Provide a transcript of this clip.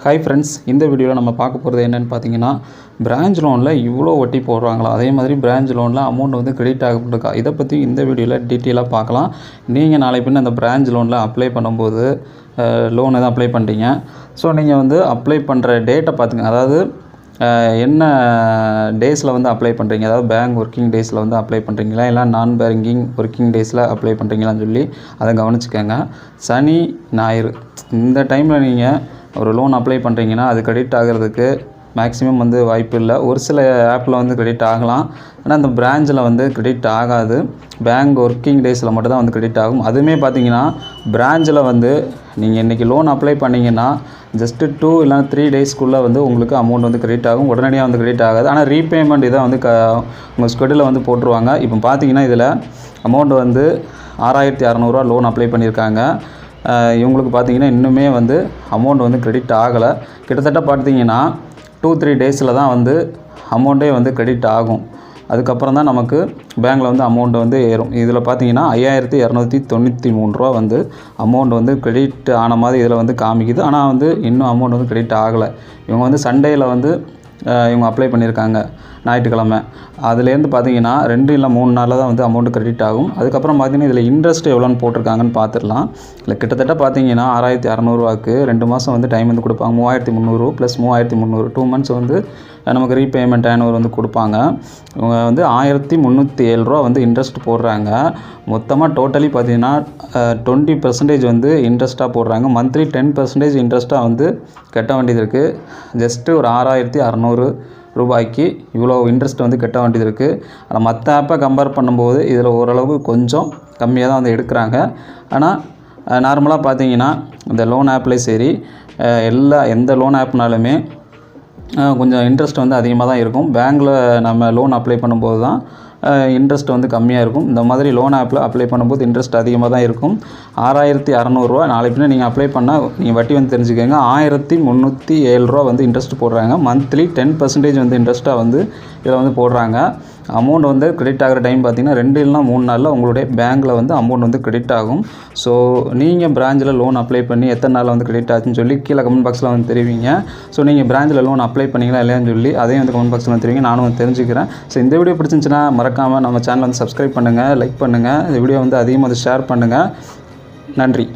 Hi friends, இந்த வீடியோவில் நம்ம பார்க்க போகிறது என்னென்னு பார்த்தீங்கன்னா, பிரான்ச் லோனில் இவ்வளோ வட்டி போடுறாங்களா, அதே மாதிரி பிரான்ச் லோனில் அமௌண்ட் வந்து கிரெடிட் ஆகப்பட்டிருக்கா, இதை பற்றி இந்த வீடியோவில் டீட்டெயிலாக பார்க்கலாம். நீங்கள் நாளை பின்ன அந்த பிரான்ச் லோனில் அப்ளை பண்ணும்போது லோன் எதுவும் அப்ளை பண்ணிட்டீங்க. ஸோ நீங்கள் வந்து அப்ளை பண்ணுற டேட்டை பார்த்துங்க. அதாவது என்ன டேஸில் வந்து அப்ளை பண்ணுறீங்க, அதாவது பேங்க் ஒர்க்கிங் டேஸில் வந்து அப்ளை பண்ணுறீங்களா, இல்லை நான் பேங்கிங் ஒர்க்கிங் டேஸில் அப்ளை பண்ணுறீங்களான்னு சொல்லி அதை கவனிச்சுக்கோங்க. சனி ஞாயிறு இந்த டைமில் நீங்கள் ஒரு லோன் அப்ளை பண்ணுறீங்கன்னா அது கிரெடிட் ஆகிறதுக்கு மேக்ஸிமம் வந்து வாய்ப்பு இல்லை. ஒரு சில ஆப்பில் வந்து கிரெடிட் ஆகலாம், ஆனால் அந்த பிரான்ச்சில் வந்து கிரெடிட் ஆகாது. பேங்க் ஒர்க்கிங் டேஸில் மட்டும் தான் வந்து கிரெடிட் ஆகும். அதுவுமே பார்த்தீங்கன்னா பிரான்ச்சில் வந்து நீங்கள் இன்றைக்கி லோன் அப்ளை பண்ணிங்கன்னா ஜஸ்ட்டு 2 இல்லைனா 3 டேஸ்க்குள்ளே வந்து உங்களுக்கு அமௌண்ட் வந்து கிரெடிட் ஆகும். உடனடியாக வந்து கிரெடிட் ஆகாது. ஆனால் ரீபேமெண்ட் இதை வந்து உங்கள் ஸ்கெடியூலில் வந்து போட்டுருவாங்க. இப்போ பார்த்தீங்கன்னா இதில் அமௌண்ட் வந்து 6600 லோன் அப்ளை பண்ணியிருக்காங்க. இவங்களுக்கு பார்த்தீங்கன்னா இன்னுமே வந்து அமௌண்ட் வந்து கிரெடிட் ஆகலை. கிட்டத்தட்ட பார்த்தீங்கன்னா 2-3 டேஸில் தான் வந்து அமௌண்ட்டே வந்து கிரெடிட் ஆகும். அதுக்கப்புறம் தான் நமக்கு பேங்க்கில் வந்து அமௌண்ட் வந்து ஏறும். இதில் பார்த்தீங்கன்னா 5293 வந்து அமௌண்ட் வந்து கிரெடிட் ஆன மாதிரி இதில் வந்து காமிக்குது. ஆனால் வந்து இன்னும் அமௌண்ட் வந்து கிரெடிட் ஆகலை. இவங்க வந்து சண்டேயில் வந்து இவங்க அப்ளை பண்ணியிருக்காங்க, ஞாயிற்றுக்கிழமை. அதுலேருந்து பார்த்தீங்கன்னா 2 இல்லை 3 நாளில் தான் வந்து அமௌண்ட் கிரெடிட் ஆகும். அதுக்கப்புறம் பார்த்தீங்கன்னா இதில் இன்ட்ரெஸ்ட் எவ்வளோன்னு போட்டிருக்காங்கன்னு பார்த்துடலாம். இல்லை கிட்டத்தட்ட பார்த்தீங்கன்னா 6600 2 மாதம் வந்து டைம் வந்து கொடுப்பாங்க. 3300 + 3300 2 மந்த்ஸ் வந்து நமக்கு ரீபேமெண்ட் ஆனுவல் வந்து கொடுப்பாங்க. இவங்க வந்து 1307 வந்து இன்ட்ரெஸ்ட் போடுறாங்க. மொத்தமாக டோட்டலி பார்த்தீங்கன்னா 20% வந்து இன்ட்ரெஸ்ட்டாக போடுறாங்க. மந்த்லி 10% இன்ட்ரெஸ்ட்டாக வந்து கட்ட வேண்டியது இருக்குது. ஜஸ்ட்டு ஒரு 6600 ரூபாய்க்கு இவ்வளோ இன்ட்ரெஸ்ட் வந்து கட்ட வேண்டியது இருக்குது. ஆனால் மற்ற ஆப்பை கம்பேர் பண்ணும்போது இதில் ஓரளவுக்கு கொஞ்சம் கம்மியாக தான் வந்து எடுக்கிறாங்க. ஆனால் நார்மலாக பார்த்தீங்கன்னா இந்த லோன் ஆப்லேயும் சரி, எந்த லோன் ஆப்னாலுமே கொஞ்சம் இன்ட்ரெஸ்ட் வந்து அதிகமாக தான் இருக்கும். பேங்க்கில் நம்ம லோன் அப்ளை பண்ணும்போது தான் இன்ட்ரெஸ்ட் வந்து கம்மியாக இருக்கும். இந்த மாதிரி லோன் ஆப்பில் அப்ளை பண்ணும்போது இன்ட்ரெஸ்ட் அதிகமாக தான் இருக்கும். 6600 நாளை பின்ன நீங்கள் அப்ளை பண்ணால் நீங்கள் வட்டி வந்து தெரிஞ்சுக்கோங்க. 1307 வந்து இன்ட்ரெஸ்ட் போடுறாங்க. மந்த்லி 10% வந்து இன்ட்ரெஸ்ட்டாக வந்து இதில் வந்து போடுறாங்க. அமௌண்ட் வந்து கிரெடிட் ஆகிற டைம் பார்த்திங்கன்னா 2 இல்லைனா 3 நாளில் உங்களுடைய பேங்க்கில் வந்து அமௌண்ட் வந்து கிரெடிட் ஆகும். ஸோ நீங்கள் பிரான்ச்சில் லோன் அப்ளை பண்ணி எத்தனை நாளில் வந்து கிரெடிட் ஆச்சுன்னு சொல்லி கீழே கமெண்ட் பாக்ஸில் வந்து தெரிவிங்க. ஸோ நீங்கள் பிரான்ச்சில் லோன் அப்ளை பண்ணிங்களா இல்லையான்னு சொல்லி அதையும் வந்து கமெண்ட் பாக்ஸில் வந்து தெரிவிங்க. நானும் வந்து தெரிஞ்சுக்கிறேன். ஸோ இந்த வீடியோ பிடிச்சிருந்துச்சுன்னா மறக்காமல் நம்ம சேனலை வந்து சப்ஸ்கிரைப் பண்ணுங்கள், லைக் பண்ணுங்கள். இந்த வீடியோ வந்து அதிகமாக வந்து ஷேர் பண்ணுங்கள். நன்றி.